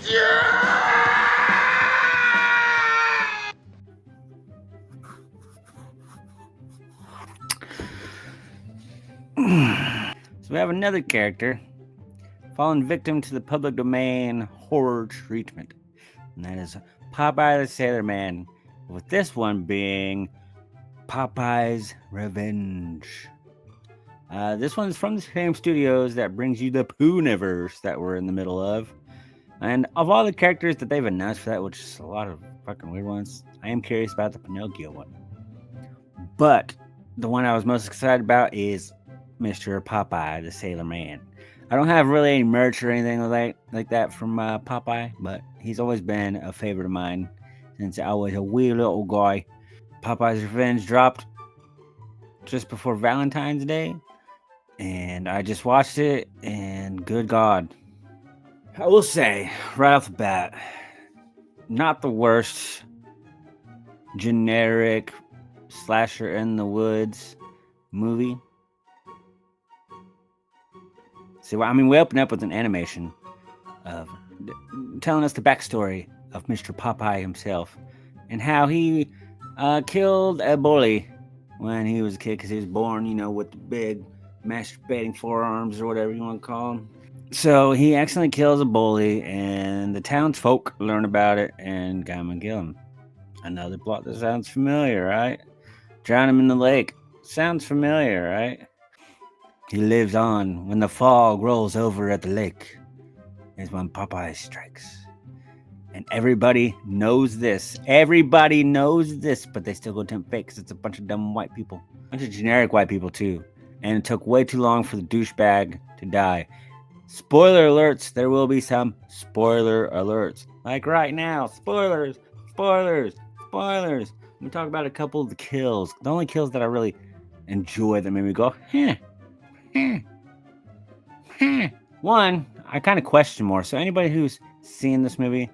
So we have another character fallen victim to the public domain horror treatment, and that is Popeye the Sailor Man, with this one being Popeye's Revenge. This one's from the same studios that brings you the Pooniverse that we're in the middle of. And of all the characters that they've announced for that, which is a lot of fucking weird ones, I am curious about the Pinocchio one. But the one I was most excited about is Mr. Popeye the Sailor Man. I don't have really any merch or anything like that from Popeye, but he's always been a favorite of mine since I was a wee little guy. Popeye's Revenge dropped just before Valentine's Day, and I just watched it, and good God. I will say, right off the bat, not the worst generic slasher in the woods movie. See, I mean, we open up with an animation of telling us the backstory of Mr. Popeye himself and how he killed a bully when he was a kid because he was born, with the big masturbating forearms or whatever you want to call them. So he accidentally kills a bully, and the townsfolk learn about it and come and kill him. Another plot that sounds familiar, right? Drown him in the lake. Sounds familiar, right? He lives on. When the fog rolls over at the lake is when Popeye strikes. And everybody knows this. Everybody knows this, but they still go tempt fate because it's a bunch of dumb white people. A bunch of generic white people, too. And it took way too long for the douchebag to die. Spoiler alerts. There will be some spoiler alerts. Like right now. Spoilers. Spoilers. Spoilers. Let me talk about a couple of the kills. The only kills that I really enjoy that made me go, One, I kind of question more. So anybody who's seen this movie,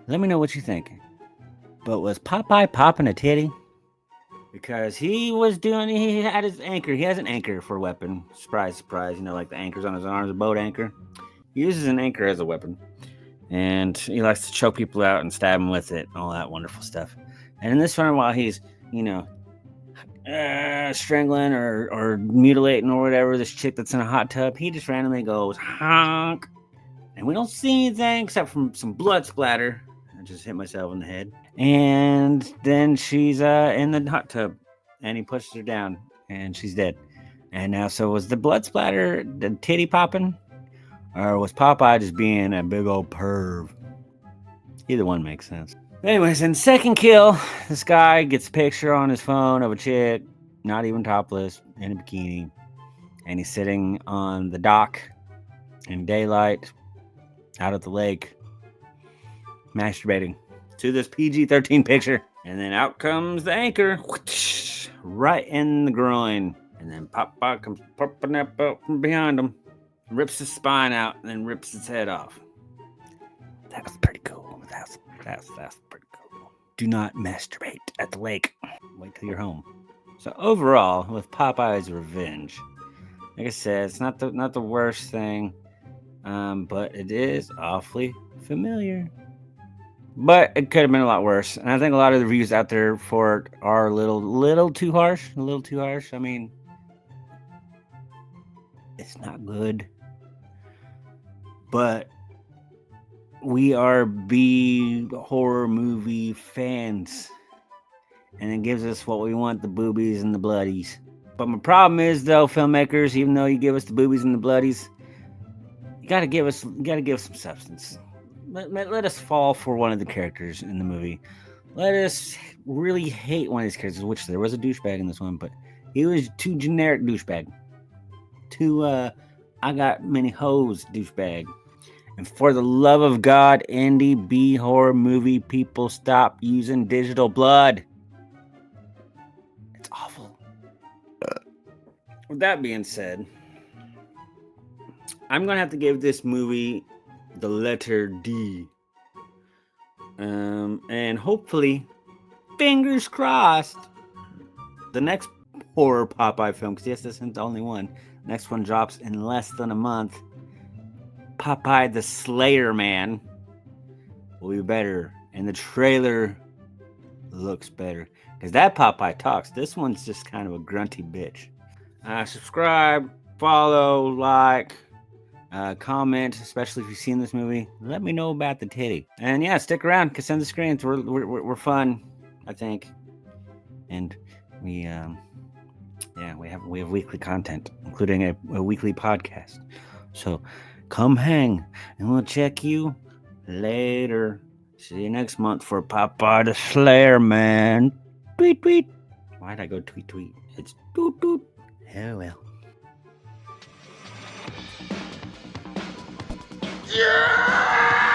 let me know what you think. But was Popeye popping a titty? Because he had his anchor. He has an anchor for a weapon. Surprise, surprise. Like the anchors on his arms, a boat anchor. He uses an anchor as a weapon. And he likes to choke people out and stab them with it. All that wonderful stuff. And in this one, while he's, strangling or mutilating or whatever this chick that's in a hot tub, he just randomly goes honk, and we don't see anything except from some blood splatter. I just hit myself in the head, and then she's in the hot tub, and he pushes her down, and she's dead. And now, so was the blood splatter the titty popping, or was Popeye just being a big old perv? Either one makes sense. Anyways, in second kill, this guy gets a picture on his phone of a chick, not even topless, in a bikini. And he's sitting on the dock in daylight, out at the lake, masturbating to this PG-13 picture. And then out comes the anchor, whoosh, right in the groin. And then Popeye comes popping up from behind him, rips his spine out, and then rips his head off. That was pretty cool. That's pretty cool. Do not masturbate at the lake. Wait till you're home. So overall, with Popeye's Revenge, like I said, it's not the worst thing, but it is awfully familiar. But it could have been a lot worse, and I think a lot of the reviews out there for it are a little too harsh. A little too harsh. I mean, it's not good, but we are B horror movie fans, and it gives us what we want, the boobies and the bloodies. But my problem is, though, filmmakers, even though you give us the boobies and the bloodies, you gotta give us some substance. Let us fall for one of the characters in the movie. Let us really hate one of these characters, which there was a douchebag in this one, but he was too generic douchebag. Too I got many hoes douchebag. And for the love of God, indie B horror movie people, stop using digital blood. It's awful. With that being said, I'm going to have to give this movie the letter D. And hopefully, fingers crossed, the next horror Popeye film, because yes, this isn't the only one. Next one drops in less than a month. Popeye the Slayer Man. will be better, and the trailer looks better because that Popeye talks. This one's just kind of a grunty bitch. Subscribe, follow, like, comment, especially if you've seen this movie. Let me know about the titty. And yeah, stick around because send the screens. We're fun, I think, and we we have weekly content, including a weekly podcast. So come hang, and we'll check you later. See you next month for Popeye the Slayer, man. Tweet, tweet. Why'd I go tweet, tweet? It's toot, toot. Oh, well. Yeah!